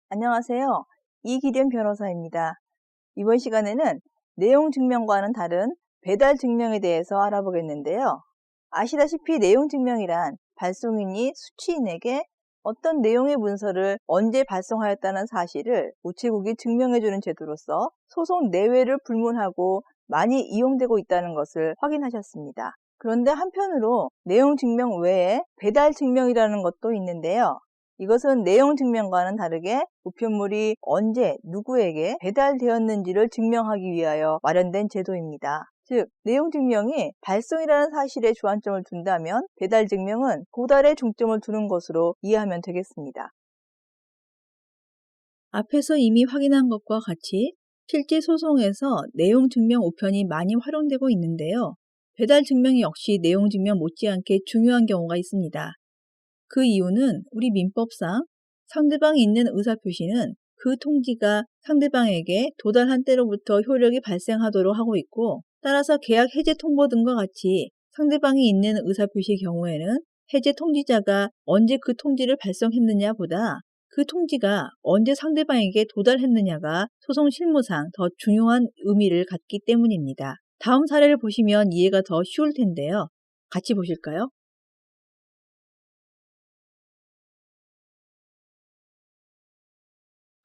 안녕하세요. 이기련 변호사입니다. 이번 시간에는 내용 증명과는 다른 배달 증명에 대해서 알아보겠는데요. 아시다시피 내용 증명이란 발송인이 수취인에게 어떤 내용의 문서를 언제 발송하였다는 사실을 우체국이 증명해주는 제도로서 소송 내외를 불문하고 많이 이용되고 있다는 것을 확인하셨습니다. 그런데 한편으로 내용 증명 외에 배달 증명이라는 것도 있는데요. 이것은 내용 증명과는 다르게 우편물이 언제 누구에게 배달되었는지를 증명하기 위하여 마련된 제도입니다. 즉, 내용 증명이 발송이라는 사실에 주안점을 둔다면 배달 증명은 도달에 중점을 두는 것으로 이해하면 되겠습니다. 앞에서 이미 확인한 것과 같이 실제 소송에서 내용 증명 우편이 많이 활용되고 있는데요. 배달 증명 역시 내용 증명 못지않게 중요한 경우가 있습니다. 그 이유는 우리 민법상 상대방이 있는 의사표시는 그 통지가 상대방에게 도달한 때로부터 효력이 발생하도록 하고 있고, 따라서 계약 해제 통보 등과 같이 상대방이 있는 의사표시의 경우에는 해제 통지자가 언제 그 통지를 발송했느냐 보다 그 통지가 언제 상대방에게 도달했느냐가 소송 실무상 더 중요한 의미를 갖기 때문입니다. 다음 사례를 보시면 이해가 더 쉬울 텐데요. 같이 보실까요?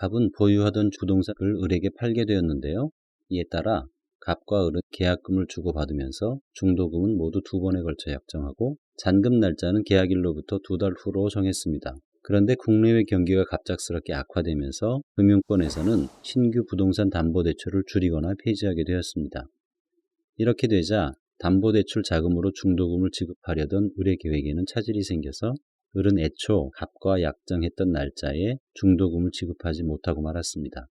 갑은 보유하던 부동산을 을에게 팔게 되었는데요. 이에 따라 갑과 을은 계약금을 주고받으면서 중도금은 모두 2번에 걸쳐 약정하고 잔금 날짜는 계약일로부터 2달 후로 정했습니다. 그런데 국내외 경기가 갑작스럽게 악화되면서 금융권에서는 신규 부동산 담보대출을 줄이거나 폐지하게 되었습니다. 이렇게 되자 담보대출 자금으로 중도금을 지급하려던 을의 계획에는 차질이 생겨서 을은 애초 갑과 약정했던 날짜에 중도금을 지급하지 못하고 말았습니다.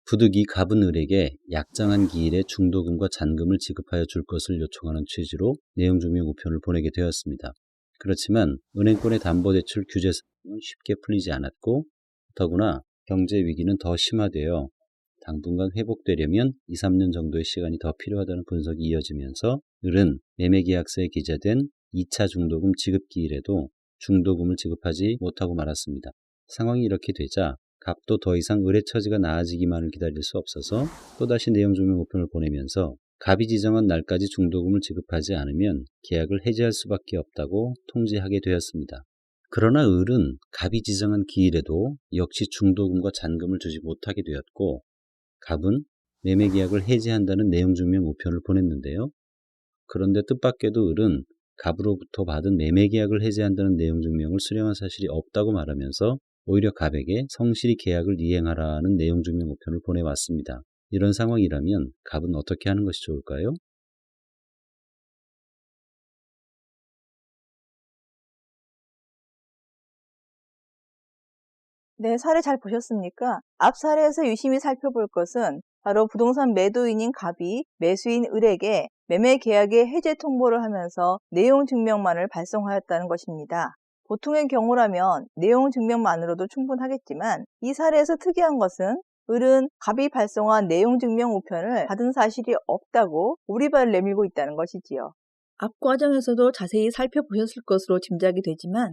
부득이 갑은 을에게 약정한 기일에 중도금과 잔금을 지급하여 줄 것을 요청하는 취지로 내용증명 우편을 보내게 되었습니다. 그렇지만 은행권의 담보대출 규제사항은 쉽게 풀리지 않았고, 더구나 경제위기는 더 심화되어 당분간 회복되려면 2, 3년 정도의 시간이 더 필요하다는 분석이 이어지면서 을은 매매계약서에 기재된 2차 중도금 지급 기일에도 중도금을 지급하지 못하고 말았습니다. 상황이 이렇게 되자 갑도 더 이상 을의 처지가 나아지기만을 기다릴 수 없어서 또다시 내용증명 우편을 보내면서 갑이 지정한 날까지 중도금을 지급하지 않으면 계약을 해지할 수밖에 없다고 통지하게 되었습니다. 그러나 을은 갑이 지정한 기일에도 역시 중도금과 잔금을 주지 못하게 되었고, 갑은 매매계약을 해지한다는 내용증명 우편을 보냈는데요. 그런데 뜻밖에도 을은 갑으로부터 받은 매매계약을 해지한다는 내용증명을 수령한 사실이 없다고 말하면서 오히려 갑에게 성실히 계약을 이행하라는 내용증명 우편을 보내왔습니다. 이런 상황이라면 갑은 어떻게 하는 것이 좋을까요? 네, 사례 잘 보셨습니까? 앞 사례에서 유심히 살펴볼 것은 바로 부동산 매도인인 갑이 매수인 을에게 매매 계약의 해제 통보를 하면서 내용 증명만을 발송하였다는 것입니다. 보통의 경우라면 내용 증명만으로도 충분하겠지만 이 사례에서 특이한 것은 을은 갑이 발송한 내용 증명 우편을 받은 사실이 없다고 오리발을 내밀고 있다는 것이지요. 앞 과정에서도 자세히 살펴보셨을 것으로 짐작이 되지만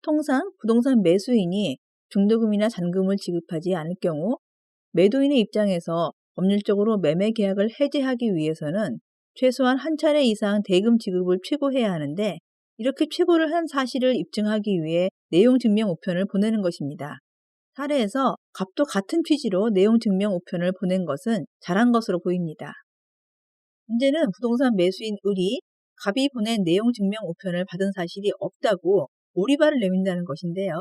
통상 부동산 매수인이 중도금이나 잔금을 지급하지 않을 경우 매도인의 입장에서 법률적으로 매매 계약을 해지하기 위해서는 최소한 한 차례 이상 대금 지급을 최고해야 하는데, 이렇게 최고를 한 사실을 입증하기 위해 내용 증명 우편을 보내는 것입니다. 사례에서 갑도 같은 취지로 내용 증명 우편을 보낸 것은 잘한 것으로 보입니다. 문제는 부동산 매수인 을이 갑이 보낸 내용 증명 우편을 받은 사실이 없다고 오리발을 내민다는 것인데요.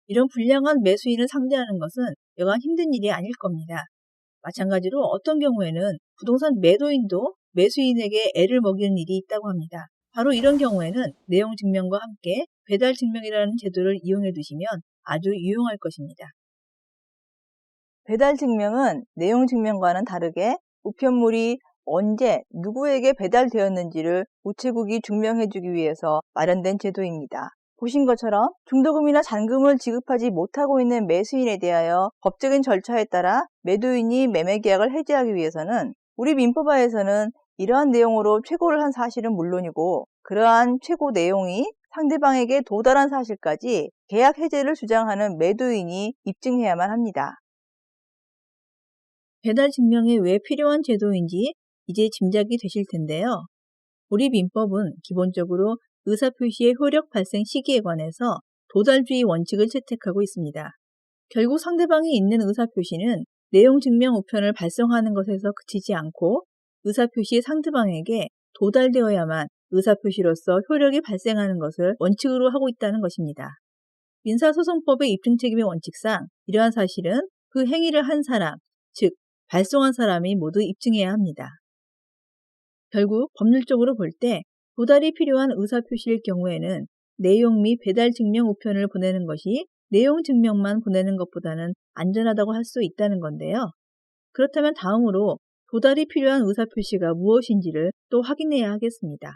이런 불량한 매수인을 상대하는 것은 여간 힘든 일이 아닐 겁니다. 마찬가지로 어떤 경우에는 부동산 매도인도 매수인에게 애를 먹이는 일이 있다고 합니다. 바로 이런 경우에는 내용 증명과 함께 배달 증명이라는 제도를 이용해 두시면 아주 유용할 것입니다. 배달 증명은 내용 증명과는 다르게 우편물이 언제 누구에게 배달되었는지를 우체국이 증명해주기 위해서 마련된 제도입니다. 보신 것처럼 중도금이나 잔금을 지급하지 못하고 있는 매수인에 대하여 법적인 절차에 따라 매도인이 매매계약을 해지하기 위해서는 우리 민법하에서는 이러한 내용으로 최고를 한 사실은 물론이고 그러한 최고 내용이 상대방에게 도달한 사실까지 계약 해지를 주장하는 매도인이 입증해야만 합니다. 배달 증명에 왜 필요한 제도인지 이제 짐작이 되실 텐데요. 우리 민법은 기본적으로 의사표시의 효력 발생 시기에 관해서 도달주의 원칙을 채택하고 있습니다. 결국 상대방이 있는 의사표시는 내용 증명 우편을 발송하는 것에서 그치지 않고 의사표시의 상대방에게 도달되어야만 의사표시로서 효력이 발생하는 것을 원칙으로 하고 있다는 것입니다. 민사소송법의 입증책임의 원칙상 이러한 사실은 그 행위를 한 사람, 즉 발송한 사람이 모두 입증해야 합니다. 결국 법률적으로 볼 때 도달이 필요한 의사표시일 경우에는 내용 및 배달 증명 우편을 보내는 것이 내용 증명만 보내는 것보다는 안전하다고 할 수 있다는 건데요. 그렇다면 다음으로 도달이 필요한 의사표시가 무엇인지를 또 확인해야 하겠습니다.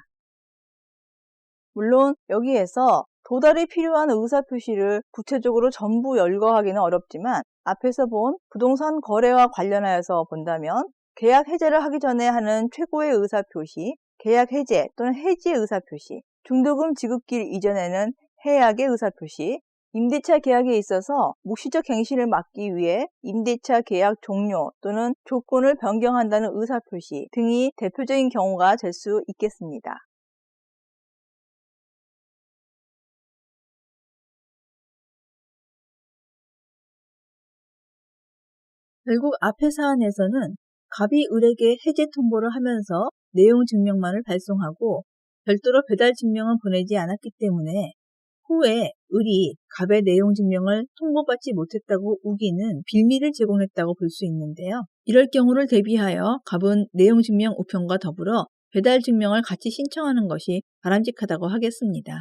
물론 여기에서 도달이 필요한 의사표시를 구체적으로 전부 열거하기는 어렵지만 앞에서 본 부동산 거래와 관련하여서 본다면 계약 해제를 하기 전에 하는 최고의 의사표시, 계약 해제 또는 해지 의사표시, 중도금 지급길 이전에는 해약의 의사표시, 임대차 계약에 있어서 묵시적 갱신을 막기 위해 임대차 계약 종료 또는 조건을 변경한다는 의사표시 등이 대표적인 경우가 될 수 있겠습니다. 결국 앞의 사안에서는 갑이 을에게 해제 통보를 하면서 내용 증명만을 발송하고 별도로 배달 증명은 보내지 않았기 때문에 후에 을이 갑의 내용 증명을 통보받지 못했다고 우기는 빌미를 제공했다고 볼 수 있는데요. 이럴 경우를 대비하여 갑은 내용 증명 우편과 더불어 배달 증명을 같이 신청하는 것이 바람직하다고 하겠습니다.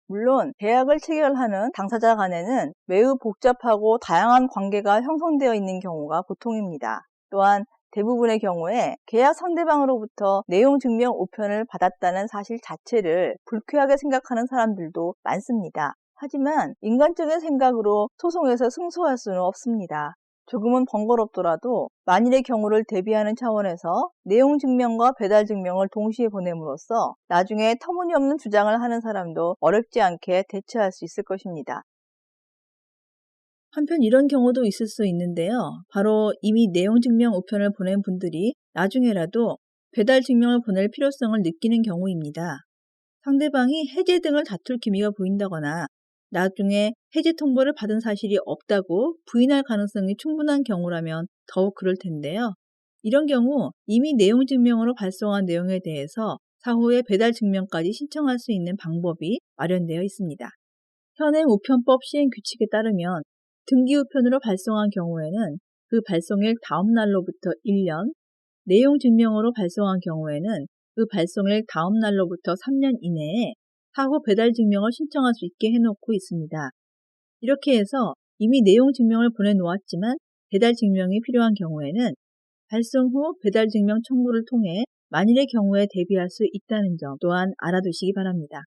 물론 계약을 체결하는 당사자 간에는 매우 복잡하고 다양한 관계가 형성되어 있는 경우가 보통입니다. 또한 대부분의 경우에 계약 상대방으로부터 내용 증명 우편을 받았다는 사실 자체를 불쾌하게 생각하는 사람들도 많습니다. 하지만 인간적인 생각으로 소송에서 승소할 수는 없습니다. 조금은 번거롭더라도 만일의 경우를 대비하는 차원에서 내용 증명과 배달 증명을 동시에 보냄으로써 나중에 터무니없는 주장을 하는 사람도 어렵지 않게 대처할 수 있을 것입니다. 한편 이런 경우도 있을 수 있는데요. 바로 이미 내용 증명 우편을 보낸 분들이 나중에라도 배달 증명을 보낼 필요성을 느끼는 경우입니다. 상대방이 해제 등을 다툴 기미가 보인다거나 나중에 해제 통보를 받은 사실이 없다고 부인할 가능성이 충분한 경우라면 더욱 그럴 텐데요. 이런 경우 이미 내용 증명으로 발송한 내용에 대해서 사후에 배달 증명까지 신청할 수 있는 방법이 마련되어 있습니다. 현행 우편법 시행 규칙에 따르면 등기 우편으로 발송한 경우에는 그 발송일 다음 날로부터 1년, 내용 증명으로 발송한 경우에는 그 발송일 다음 날로부터 3년 이내에 사후 배달 증명을 신청할 수 있게 해놓고 있습니다. 이렇게 해서 이미 내용 증명을 보내놓았지만 배달 증명이 필요한 경우에는 발송 후 배달 증명 청구를 통해 만일의 경우에 대비할 수 있다는 점 또한 알아두시기 바랍니다.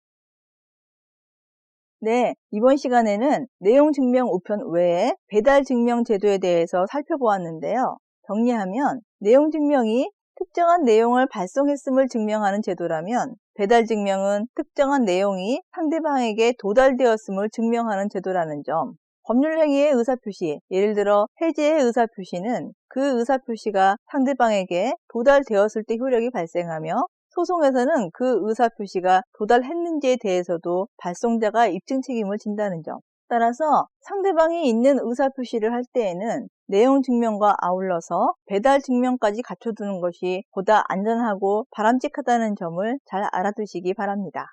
네, 이번 시간에는 내용 증명 우편 외에 배달 증명 제도에 대해서 살펴보았는데요. 정리하면 내용 증명이 특정한 내용을 발송했음을 증명하는 제도라면 배달 증명은 특정한 내용이 상대방에게 도달되었음을 증명하는 제도라는 점. 법률 행위의 의사표시, 예를 들어 해제의 의사표시는 그 의사표시가 상대방에게 도달되었을 때 효력이 발생하며 소송에서는 그 의사표시가 도달했는지에 대해서도 발송자가 입증 책임을 진다는 점. 따라서 상대방이 있는 의사표시를 할 때에는 내용 증명과 아울러서 배달 증명까지 갖춰두는 것이 보다 안전하고 바람직하다는 점을 잘 알아두시기 바랍니다.